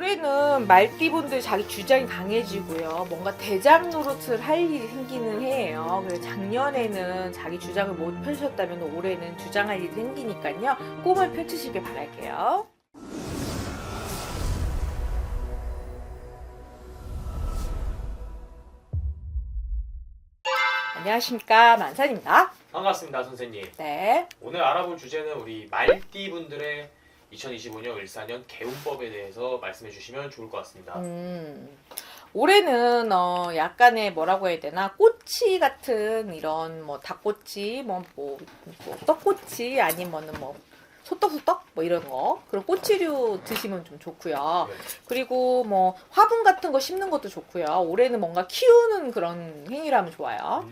올해는 말띠분들 자기 주장이 강해지고요. 뭔가 대장 노릇을 할 일이 생기는 해예요. 그래서 작년에는 자기 주장을 못 펼쳤다면 올해는 주장할 일이 생기니까요. 꿈을 펼치시길 바랄게요. 안녕하십니까, 만산입니다. 반갑습니다, 선생님. 네. 오늘 알아볼 주제는 우리 말띠분들의 2025년 을사년 개운법에 대해서 말씀해 주시면 좋을 것 같습니다. 올해는 약간의 뭐라고 해야 되나, 꼬치 같은 이런 뭐 닭꼬치, 뭐 떡꼬치, 아니면은 뭐 소떡소떡 뭐 이런 거, 그런 꼬치류 드시면 좀 좋고요. 네. 그리고 뭐 화분 같은 거 심는 것도 좋고요. 올해는 뭔가 키우는 그런 행위라면 좋아요.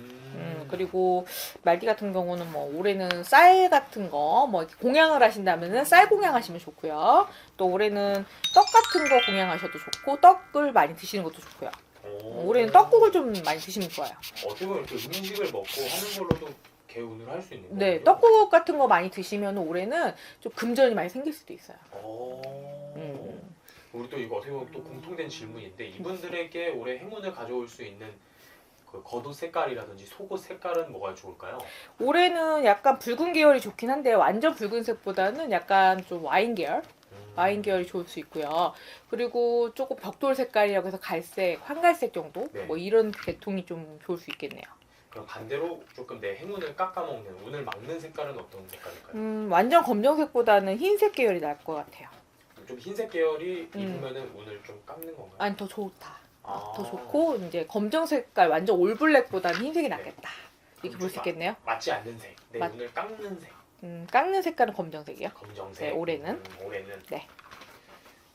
그리고 말띠 같은 경우는 뭐 올해는 쌀 같은 거 뭐 공양을 하신다면은 쌀 공양하시면 좋고요. 또 올해는 떡 같은 거 공양하셔도 좋고, 떡을 많이 드시는 것도 좋고요. 올해는 떡국을 좀 많이 드시면 좋아요. 어떻게 보면 이렇게 음식을 먹고 하는 걸로도 개운을 할 수 있는 거예요? 네, 떡국 같은 거 많이 드시면 올해는 좀 금전이 많이 생길 수도 있어요. 우리 또 이거 어떻게 보면 또 공통된 질문인데, 이분들에게 올해 행운을 가져올 수 있는 그 겉옷 색깔이라든지 속옷 색깔은 뭐가 좋을까요? 올해는 약간 붉은 계열이 좋긴 한데, 완전 붉은색보다는 약간 좀 와인 계열? 와인 계열이 좋을 수 있고요. 그리고 조금 벽돌 색깔이라고 해서 갈색, 황갈색 정도? 네. 뭐 이런 계통이 좀 좋을 수 있겠네요. 그럼 반대로 조금 내 행운을 깎아먹는, 운을 막는 색깔은 어떤 색깔일까요? 완전 검정색보다는 흰색 계열이 나을 것 같아요. 좀 흰색 계열이 입으면은 운을 좀 깎는 건가요? 아니, 더 좋다. 아. 더 좋고, 이제 검정 색깔, 완전 올블랙보다는 흰색이 낫겠다. 이렇게 볼 수 있겠네요. 맞지 않는 색, 내 맞- 운을 깎는 색. 깎는 색깔은 검정색이요. 검정색. 네, 올해는. 올해는. 네.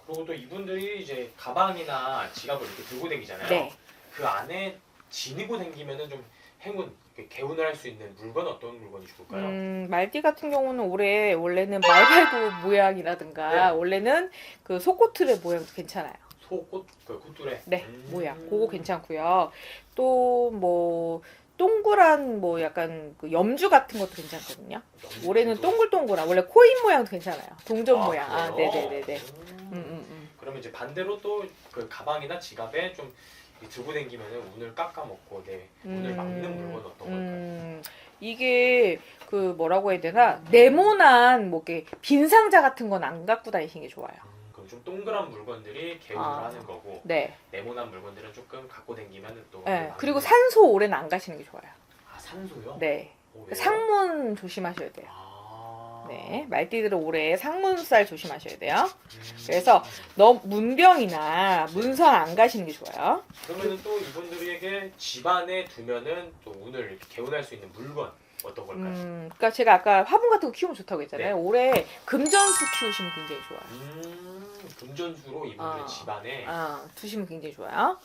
그리고 또 이분들이 이제 가방이나 지갑을 이렇게 들고 다니잖아요. 네. 그 안에 지니고 다니면은 좀 행운, 이렇게 개운을 할 수 있는 물건, 어떤 물건이 좋을까요? 말띠 같은 경우는 원래는 말발굽 모양이라든가, 네. 원래는 그 속꼬틀의 모양도 괜찮아요. 속옷, 그 콧줄에. 네, 모양. 그거 괜찮고요. 또 뭐 동그란 뭐 약간 그 염주 같은 것도 괜찮거든요. 올해는 동글동글한, 원래 코인 모양도 괜찮아요. 동전 모양. 아, 네네네네. 그러면 이제 반대로 또 그 가방이나 지갑에 좀 들고 다니면은 운을 깎아먹고 내 운을 막는 물건 어떤 걸까요? 이게 그 뭐라고 해야 되나, 네모난 뭐 이렇게 빈 상자 같은 건 안 갖고 다니시는 게 좋아요. 그럼 좀 동그란 물건들이 개운을 하는 거고, 네. 네모난 물건들은 조금 갖고 다니면은 또. 네. 그리고 산소 올해는 안 가시는 게 좋아요. 아, 산소요? 네. 오, 왜요? 상문 조심하셔야 돼요. 아. 네. 말띠들은 올해 상문살 조심하셔야 돼요. 그래서 문병이나 문선 안 가시는 게 좋아요. 그러면은 또 이분들에게 집안에 두면은 또 운을 이렇게 개운할 수 있는 물건 어떤 걸까요? 그러니까 제가 아까 화분 같은 거 키우면 좋다고 했잖아요. 네. 올해 금전수 키우시면 굉장히 좋아요. 금전수로 이분들의 집안에. 두시면 굉장히 좋아요.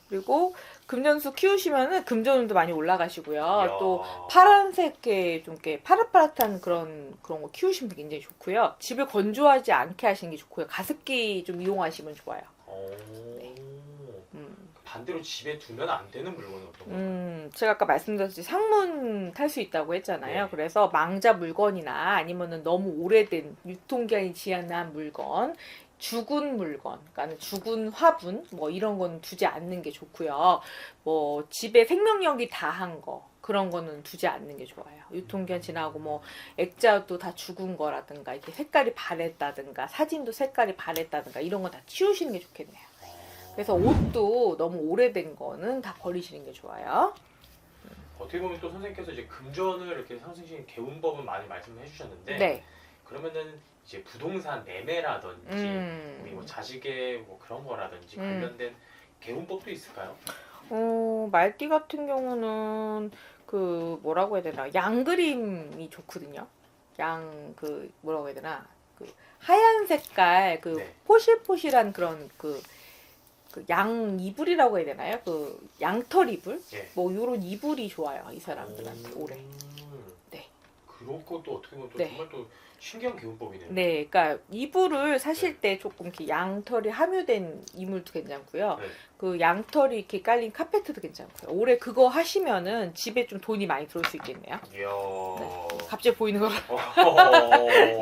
그리고 금전수 키우시면은 금전운도 많이 올라가시고요. 이야. 또 파란색의 좀 이렇게 파릇파릇한 그런 거 키우시면 굉장히 좋고요. 집을 건조하지 않게 하시는 게 좋고요. 가습기 좀 이용하시면 좋아요. 네. 반대로 집에 두면 안 되는 물건은 어떤 걸까요? 제가 아까 말씀드렸듯이 상문 탈 수 있다고 했잖아요. 네. 그래서 망자 물건이나 아니면은 너무 오래된 유통기한이 지난 물건, 죽은 물건, 그러니까 죽은 화분, 뭐 이런 건 두지 않는 게 좋고요. 뭐 집에 생명력이 다한 거, 그런 거는 두지 않는 게 좋아요. 유통기한 지나고 뭐 액자도 다 죽은 거라든가, 이렇게 색깔이 바랬다든가, 사진도 색깔이 바랬다든가, 이런 거 다 치우시는 게 좋겠네요. 그래서 옷도 너무 오래된 거는 다 버리시는 게 좋아요. 어떻게 보면 또 선생님께서 이제 금전을 이렇게 상승시킨 개운법은 많이 말씀해 주셨는데, 네. 그러면은 이제 부동산 매매라든지 우리 뭐 자식의 뭐 그런 거라든지 관련된 개운법도 있을까요? 말띠 같은 경우는 그 뭐라고 해야 되나, 양 그림이 좋거든요. 그 뭐라고 해야 되나, 그 하얀 색깔 그 네. 포실포실한 그런 그 양 이불이라고 해야 되나요? 그 양털 이불? 예. 뭐 요런 이불이 좋아요, 이 사람들한테 올해. 네. 그런 것도 어떻게 보면 또 네. 정말 또 신기한 개운법이네요. 네, 그러니까 이불을 사실 때 조금 이렇게 양털이 함유된 이물도 괜찮고요. 네. 그 양털이 이렇게 깔린 카페트도 괜찮고요. 올해 그거 하시면은 집에 좀 돈이 많이 들어올 수 있겠네요. 이야. 네. 갑자기 보이는 거라.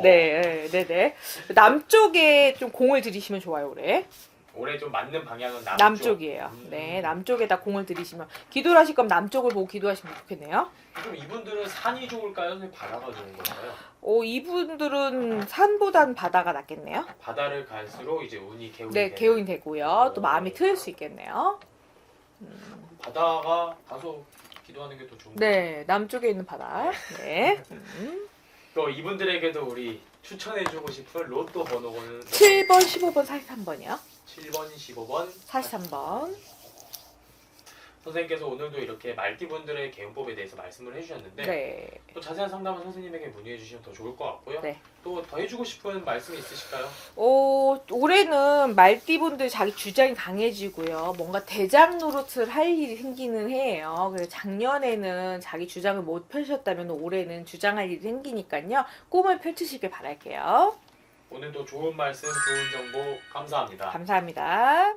네. 네, 네, 네. 남쪽에 좀 공을 들이시면 좋아요, 올해. 올해 좀 맞는 방향은 남쪽. 남쪽이에요. 네, 남쪽에다 공을 들이시면 기도를 하실 거면 남쪽을 보고 기도하시면 좋겠네요. 좀 이분들은 산이 좋을까요? 선생님, 바다가 좋은 건가요? 이분들은 산보단 바다가 낫겠네요. 바다를 갈수록 이제 운이 개운이 네, 되는. 개운이 되고요. 또 마음이 트일 수 있겠네요. 바다가 가서 기도하는 게 더 좋은. 네, 남쪽에 있는 바다. 네. 또 이분들에게도 우리 추천해주고 싶은 로또 번호는 7번, 15번, 43번이요. 7번, 15번, 43번. 선생님께서 오늘도 이렇게 말띠분들의 개운법에 대해서 말씀을 해주셨는데 네. 또 자세한 상담은 선생님에게 문의해 주시면 더 좋을 것 같고요. 네. 또 더 해주고 싶은 말씀이 있으실까요? 올해는 말띠분들 자기 주장이 강해지고요. 뭔가 대장 노릇을 할 일이 생기는 해예요. 그래서 작년에는 자기 주장을 못 펼쳤다면 올해는 주장할 일이 생기니까요. 꿈을 펼치시길 바랄게요. 오늘도 좋은 말씀, 좋은 정보 감사합니다. 감사합니다.